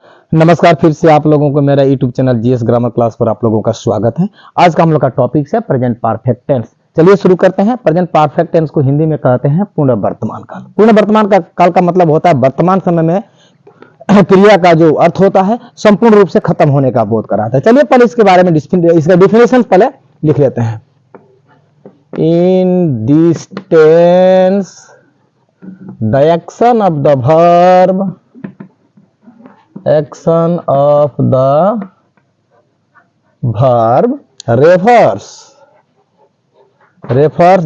नमस्कार, फिर से आप लोगों को मेरा YouTube channel GS grammar class पर आप लोगों का स्वागत है। आज का हम लोग का टॉपिक है प्रेजेंट परफेक्ट टेंस। चलिए शुरू करते हैं। प्रेजेंट परफेक्ट टेंस को हिंदी में कहते हैं पूर्ण वर्तमान काल। पूर्ण वर्तमान काल का मतलब होता है वर्तमान समय में क्रिया का जो अर्थ होता है संपूर्ण रूप से खत्म होने का बोध कराता है। चलिए पहले इसके बारे में इसका डिफिनेशन पहले लिख लेते हैं। In this tense the action of the verb action of the verb refers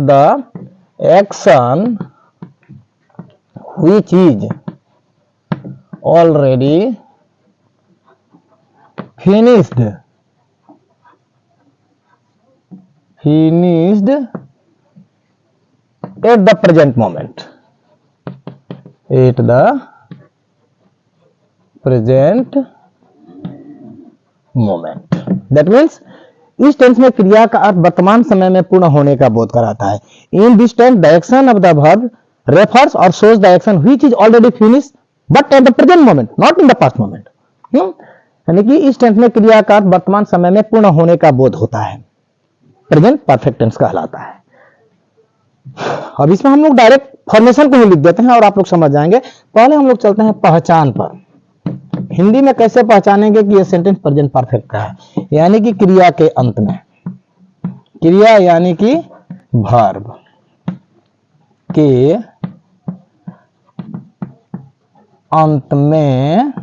the action which is already finished at the present moment, That means इस टेंस में क्रिया का अर्थ वर्तमान समय में पूर्ण होने का बोध कराता है। In this tense the action of the verb refers और shows the action which is already finish but at the present moment, not in the past moment. यानी कि इस टेंस में क्रिया का अर्थ वर्तमान समय में पूर्ण होने का बोध होता है, प्रेजेंट परफेक्ट टेंस कहलाता है। अब इसमें हम लोग डायरेक्ट फॉर्मेशन को ही लिख देते हैं और आप लोग समझ जाएंगे। पहले हम लोग चलते हैं पहचान पर। हिंदी में कैसे पहचानेंगे कि यह सेंटेंस प्रेजेंट परफेक्ट का है, यानी कि क्रिया के अंत में, क्रिया यानी कि वर्ब के अंत में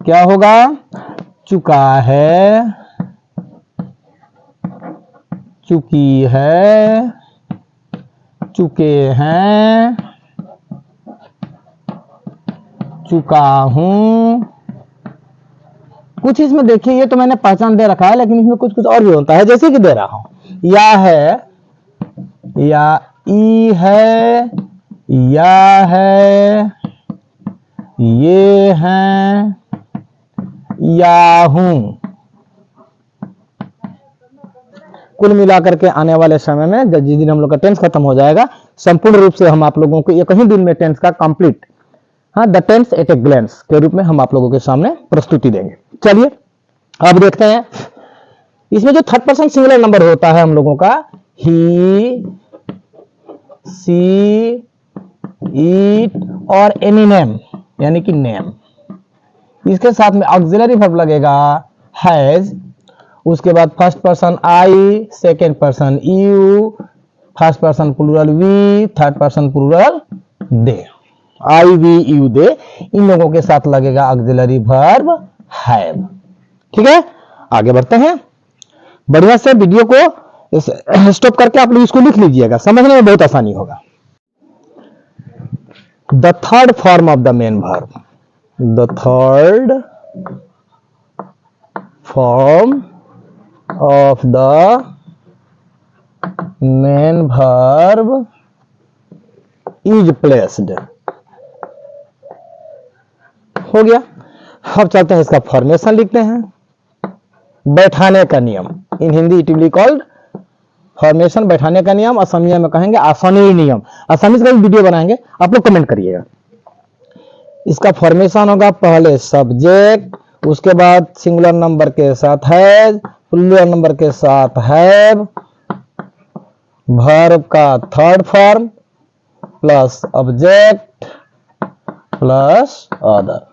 क्या होगा? चुका है, चुकी है, चुके हैं, चुका हूं। कुछ इसमें देखिए, ये तो मैंने पहचान दे रखा है, लेकिन इसमें कुछ कुछ और भी होता है, जैसे कि दे रहा हूं या है, या ई है, या है, ये हैं, या हूं। कुल मिलाकर के आने वाले समय में जिस दिन हम लोग का टेंस खत्म हो जाएगा, संपूर्ण रूप से हम आप लोगों को एक ही दिन में टेंस का complete the tense at a glance के रूप में हम आप लोगों के सामने प्रस्तुति देंगे। चलिए अब देखते हैं। इसमें जो थर्ड पर्सन सिंगुलर नंबर होता है हम लोगों का, ही, सी, इट और एनी नेम यानी कि नेम, इसके साथ में ऑक्सिलरी वर्ब लगेगा हैज, उसके बाद first person I, second person you, first person plural we, third person plural they, I, we, you, they, इन लोगों के साथ लगेगा ऑक्सिलरी वर्ब हैव। ठीक है, आगे बढ़ते हैं। बढ़िया से वीडियो को स्टॉप करके आप लोग इसको लिख लीजिएगा, समझने में बहुत आसानी होगा। The third form of the main verb, the third form of the main verb is placed. हो गया। अब चलते हैं इसका फॉर्मेशन लिखते हैं। बैठाने का नियम, in Hindi it will be called formation, बैठाने का नियम। असमिया में कहेंगे आसनी नियम। असमी का भी वीडियो बनाएंगे, आप लोग कमेंट करिएगा। इसका फॉर्मेशन होगा पहले सब्जेक्ट, उसके बाद सिंगुलर नंबर के साथ हैज, प्लूरल नंबर के साथ हैव, वर्ब का third form plus object plus other.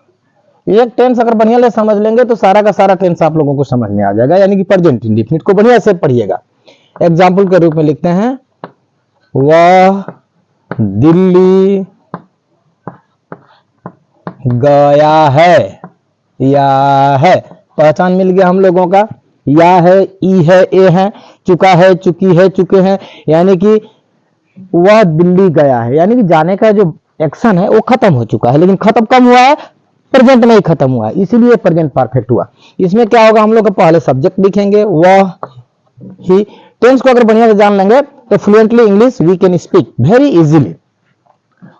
एक टेंस अगर बढ़िया से समझ लेंगे तो सारा का सारा टेंस आप लोगों को समझ में आ जाएगा, यानी कि प्रेजेंट इंडेफिनिट को बढ़िया से पढ़िएगा। एग्जाम्पल के रूप में लिखते हैं, वह दिल्ली गया है, या है। पहचान मिल गया हम लोगों का, या है, ई है, ए है, चुका है, चुकी है, चुके हैं, यानी कि वह दिल्ली गया है, यानी कि जाने का जो एक्शन है वो खत्म हो चुका है, लेकिन खत्म कब हुआ है? प्रेजेंट में ही खत्म हुआ है, इसीलिए प्रेजेंट परफेक्ट हुआ। इसमें क्या होगा? हम लोग पहले सब्जेक्ट लिखेंगे वह, ही। टेंस को अगर बढ़िया से जान लेंगे तो fluently English we can speak very easily.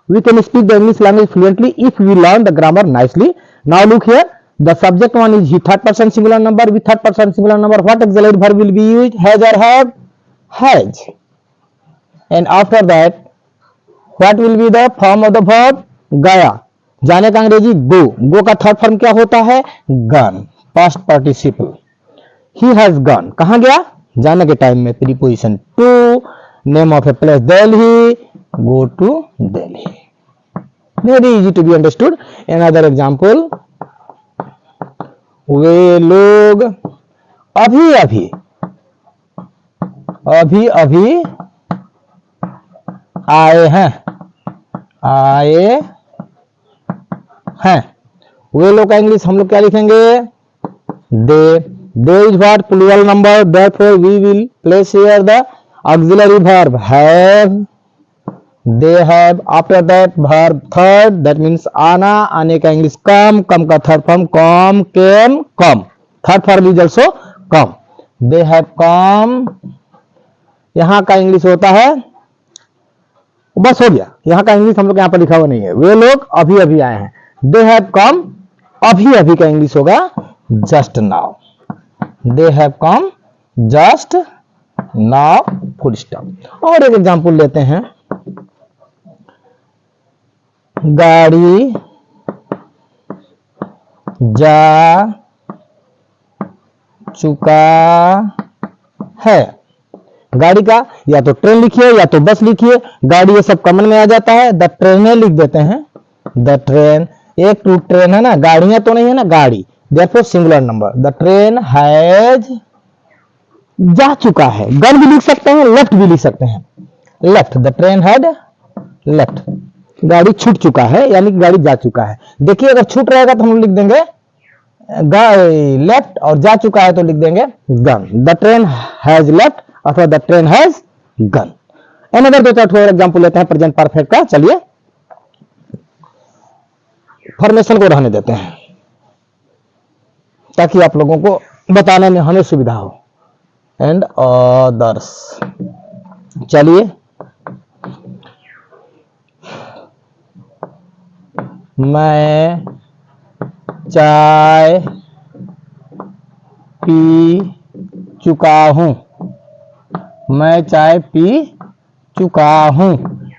We can speak the English language fluently if we learn the grammar nicely. Now look here, the subject one is he, third person singular number, with third person singular number what auxiliary verb will be used? Has और have? Has. And after that what will be the form of the verb? Gaya. जाने का अंग्रेजी गो, गो का third form क्या होता है? Gone, past participle. He has gone, कहां गया? जाने के टाइम में preposition to, name of a place Delhi, go to Delhi. Very easy to be understood. Another example, वे लोग अभी अभी आए हैं, वे लोग का इंग्लिश हम लोग क्या लिखेंगे? They is verb plural number, therefore we will place here the auxiliary verb have, they have, after that verb third, that means आना, आने का इंग्लिश come, come का third form come, came, come, third form is also come, they have come। यहां का English होता है, बस हो गया, यहां का इंग्लिश हम लोग यहां पर लिखा हुआ नहीं है, वे लोग अभी अभी आए हैं। दे हैव कम, अभी अभी का इंग्लिश होगा just now, they have come just now, full stop. और एक एग्जांपल लेते हैं, गाड़ी जा चुका है। गाड़ी का या तो ट्रेन लिखिए या तो बस लिखिए, गाड़ी ये सब कॉमन में आ जाता है, द ट्रेन लिख देते हैं, द ट्रेन, एक टू ट्रेन है ना, गाड़ियां तो नहीं है ना, गाड़ी, therefore singular number, the train has जा चुका है। गन भी लिख सकते हैं, लेफ्ट भी लिख सकते हैं, left, the train had left, गाड़ी छूट चुका है यानी कि गाड़ी जा चुका है। देखिए अगर छूट रहेगा तो हम लिख देंगे लेफ्ट, और जा चुका है तो लिख देंगे gone, the train has left अथवा the train has gone. Another दो चार एग्जांपल लेते हैं प्रेजेंट परफेक्ट का। चलिए फॉर्मेशन को रहने देते हैं ताकि आप लोगों को बताने में हमें सुविधा हो। एंड अदर्स, चलिए मैं चाय पी चुका हूं, मैं चाय पी चुका हूं,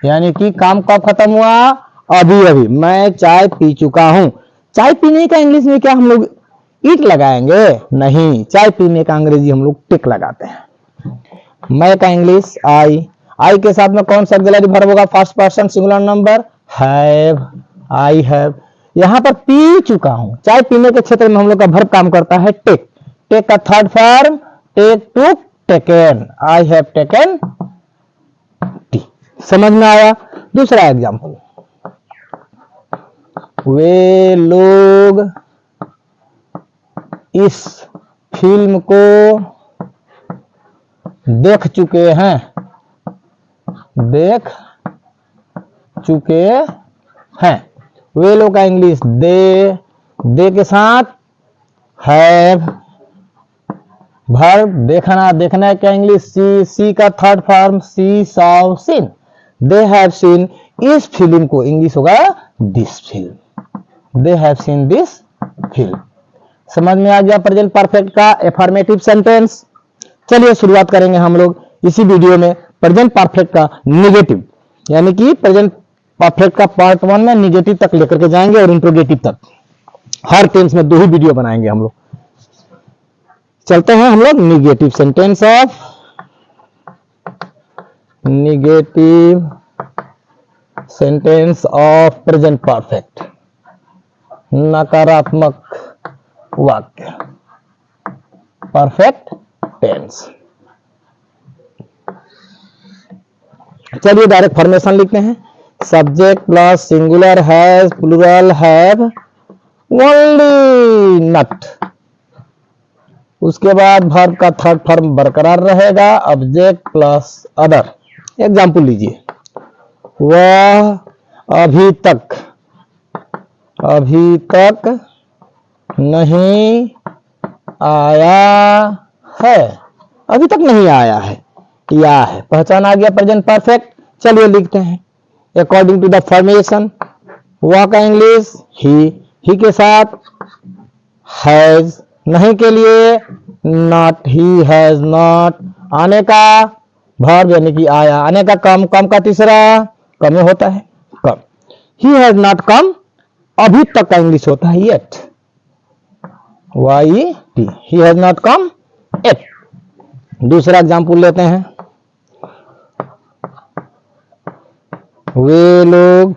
यानी कि काम कब खत्म हुआ? अभी अभी, मैं चाय पी चुका हूं। चाय पीने का इंग्लिश में क्या हम लोग ईट लगाएंगे? नहीं, चाय पीने का अंग्रेजी हम लोग टिक लगाते हैं। मैं का इंग्लिश आई, आई के साथ में कौन सा ऑक्सिलरी वर्ब होगा? First person singular number have, I have. यहां पर पी चुका हूं, चाय पीने के क्षेत्र में हम लोग का वर्ब काम करता है टेक, टेक का third form take, took, taken, I have taken tea. समझ में आया? दूसरा एग्जांपल, वे लोग इस फिल्म को देख चुके हैं, देख चुके हैं। वे लोग का इंग्लिश दे के साथ हैव, वर्ब देखना, देखना क्या इंग्लिश? सी का third form see, saw, seen, they have seen इस फिल्म को, इंग्लिश होगा this film, they have seen this film. समझ में आ गया प्रेजेंट परफेक्ट का एफर्मेटिव सेंटेंस। चलिए शुरुआत करेंगे हम लोग इसी वीडियो में प्रेजेंट परफेक्ट का निगेटिव, यानी कि प्रेजेंट परफेक्ट का पार्ट 1 में निगेटिव तक लेकर के जाएंगे और इंट्रोगेटिव तक, हर टेंस में 2 ही वीडियो बनाएंगे हम लोग। चलते हैं हम लोग negative sentence of, negative sentence of present perfect, नकारात्मक वाक्य, परफेक्ट टेंस। चलिए डायरेक्ट फॉर्मेशन लिखते हैं, subject plus singular has plural have only not, उसके बाद वर्ब का थर्ड फॉर्म बरकरार रहेगा, ऑब्जेक्ट प्लस अदर। एग्जांपल लीजिए, वह अभी तक नहीं आया है, अभी तक नहीं आया है, या है, पहचान आ गया प्रेजेंट परफेक्ट। चलिए लिखते हैं अकॉर्डिंग टू द फॉर्मेशन। वह का इंग्लिश ही के साथ हैज, नहीं के लिए नॉट, ही हैज नॉट, आने का वर्ब यानी कि आया, आने का कम, कम का तीसरा कम होता है कम, ही हैज नॉट कम अभी तक का इंग्लिश होता है yet, YET, he has not come yet. दूसरा एग्जाम्पल लेते हैं, वे लोग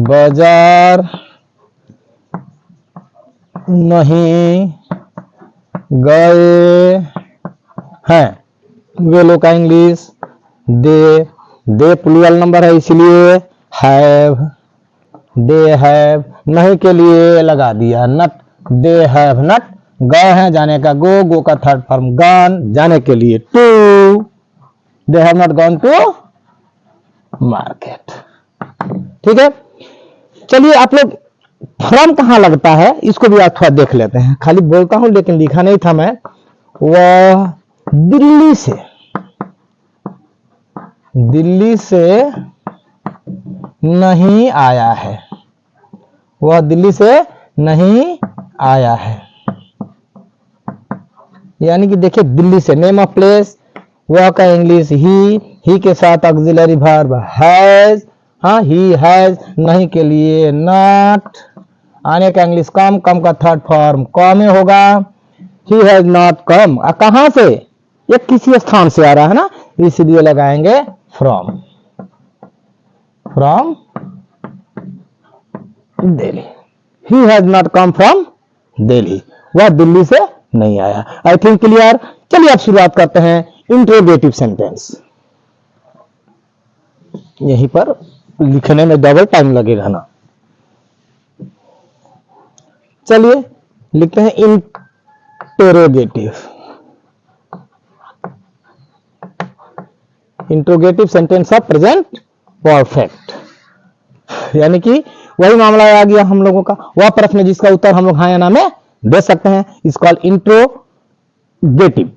बाजार नहीं गए हैं। वे लोग का इंग्लिश दे प्लूरल नंबर है इसलिए हैव, दे हैव। नहीं के लिए लगा दिया नट, दे हैव नट। गए हैं जाने का गो, गो का थर्ड फॉर्म गॉन, जाने के लिए to, they have not gone to market. ठीक है, चलिए आप लोग फ्रॉम कहां लगता है इसको भी आप थोड़ा देख लेते हैं। खाली बोलता हूं लेकिन लिखा नहीं था मैं। वह दिल्ली से नहीं आया है, वह दिल्ली से नहीं आया है। यानी कि देखिए दिल्ली से नेम ऑफ प्लेस, वह का इंग्लिश ही के साथ ऑक्सिलरी वर्ब हैज, हाँ ही हैज। नहीं के लिए नॉट, आने का इंग्लिश कम, कम का थर्ड फॉर्म कम होगा। ही हैज नॉट कम, कहां से, ये किसी स्थान से आ रहा है ना, इसलिए लगाएंगे from, from Delhi. He has not come from Delhi, वह दिल्ली से नहीं आया। I think clear. चलिए अब शुरुआत करते हैं इंट्रोगेटिव सेंटेंस। यहीं पर लिखने में डबल टाइम लगेगा ना। चलिए लिखते हैं interrogative. Interrogative sentence of present perfect, यानी कि वही मामला आ गया हम लोगों का, वह प्रश्न जिसका उत्तर हम लोग हाँ या ना में दे सकते हैं, इसको इंट्रोगेटिव।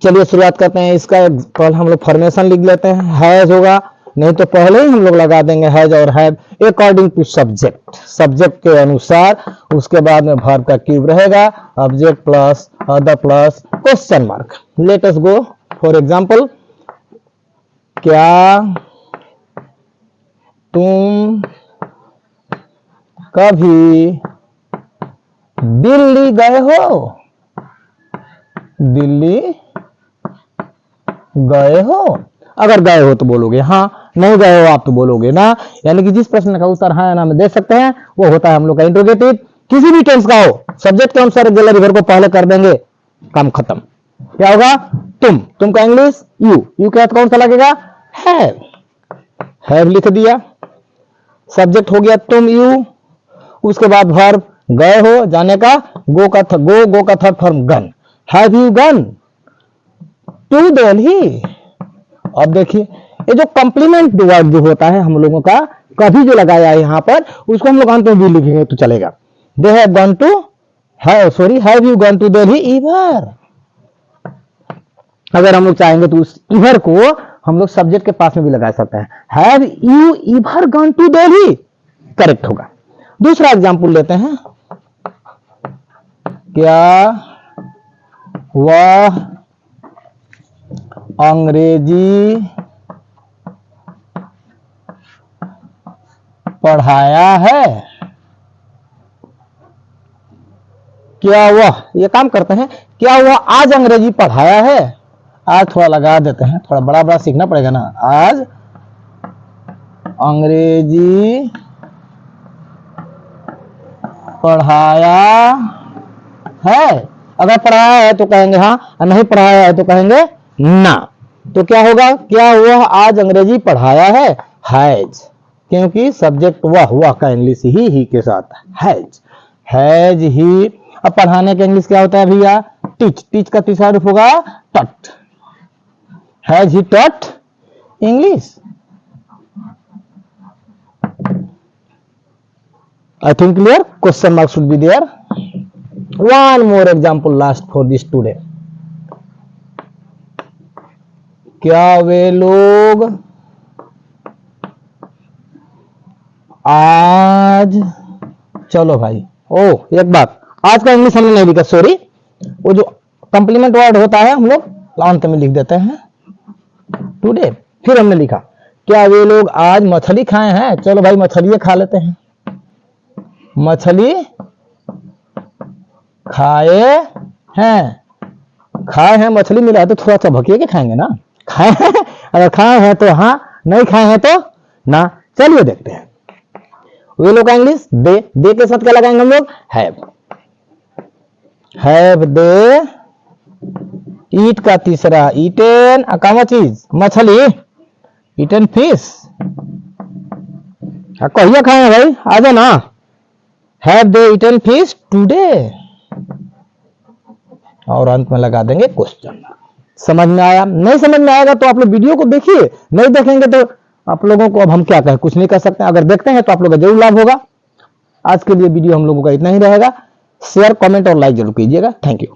चलिए शुरुआत करते हैं। इसका पहले हम लोग फॉर्मेशन लिख लेते हैं। हैज होगा, नहीं तो पहले ही हम लोग लगा देंगे हैज और have according to subject, subject के अनुसार। उसके बाद में वर्ब का क्यूब रहेगा, object plus other plus question mark. Let us go for example, क्या तुम कभी दिल्ली गए हो, दिल्ली गए हो। अगर गए हो तो बोलोगे हाँ, नहीं गए हो आप तो बोलोगे ना। यानी कि जिस प्रश्न का उत्तर हाँ या ना में दे सकते हैं वो होता है हम लोग का इंट्रोगेटिव। किसी भी टेंस का हो, सब्जेक्ट के अनुसार ऑक्सिलरी वर्ब को पहले कर देंगे, काम खत्म। क्या होगा, तुम का इंग्लिश यू के साथ कौन सा लगेगा, हैव लिख दिया। सब्जेक्ट हो गया तुम यू, उसके बाद वर्ब गए हो जाने का, गो का third form gone, have you gone to Delhi. अब देखिए ये जो कॉम्प्लीमेंट वर्ड जो होता है हम लोगों का, कभी जो लगाया है यहाँ पर, उसको हम लोग अंत में भी लिखेंगे तो चलेगा। They have gone to, have you gone to Delhi ever. अगर हम लोग चाहेंगे तो उस इवर को हम लोग सब्जेक्ट के पास में भी लगा सकते हैं, have you ever gone to Delhi, correct होगा। दूसरा एग्जांपल लेते हैं, क्या वह अंग्रेजी पढ़ाया है, क्या वह, ये काम करते हैं, क्या वह आज अंग्रेजी पढ़ाया है। आज थोड़ा लगा देते हैं, थोड़ा बड़ा बड़ा सीखना पड़ेगा ना। आज अंग्रेजी पढ़ाया है। अगर पढ़ाया है तो कहेंगे हाँ, और नहीं पढ़ाया है तो कहेंगे ना। तो क्या होगा, क्या वह आज अंग्रेजी पढ़ाया है, हैज, क्योंकि सब्जेक्ट वह का इंग्लिश ही के साथ हैज ही। अब पढ़ाने का इंग्लिश क्या होता है भैया, टीच का तीसरा रूप होगा taught, has he taught English. I think clear, question mark should be there. One more example last for this today. क्या वे लोग आज, चलो भाई, एक बात, आज का इंग्लिश हमने नहीं लिखा, सॉरी। वो जो कंप्लीमेंट वर्ड होता है हम लोग अंत में लिख देते हैं, टुडे। फिर हमने लिखा क्या वे लोग आज मछली खाए हैं? चलो भाई मछली खा लेते हैं। मछली खाए हैं, खाए हैं मछली मिला है तो थोड़ा चबकिए के खाएंगे ना। खाए हैं, अगर खाए हैं तो हाँ, नहीं खाए हैं तो ना। चलिए देखते हैं वे लोग का इंग्लिश। दे के साथ क्या लगाएंगे हम लोग? हैव दे ईट का तीसरा ईटेन अकामा चीज मछली, ईटेन फिश। कहिए खाए हैं भाई, आ जाओ ना। Have they eaten fish today, और अंत में लगा देंगे क्वेश्चन। समझ में आया? नहीं समझ में आएगा तो आप लोग वीडियो को देखिए, नहीं देखेंगे तो आप लोगों को अब हम क्या कहें, कुछ नहीं कर सकते। अगर देखते हैं तो आप लोगों का जरूर लाभ होगा। आज के लिए वीडियो हम लोगों का इतना ही रहेगा। शेयर, कमेंट और लाइक जरूर कीजिएगा। Thank you.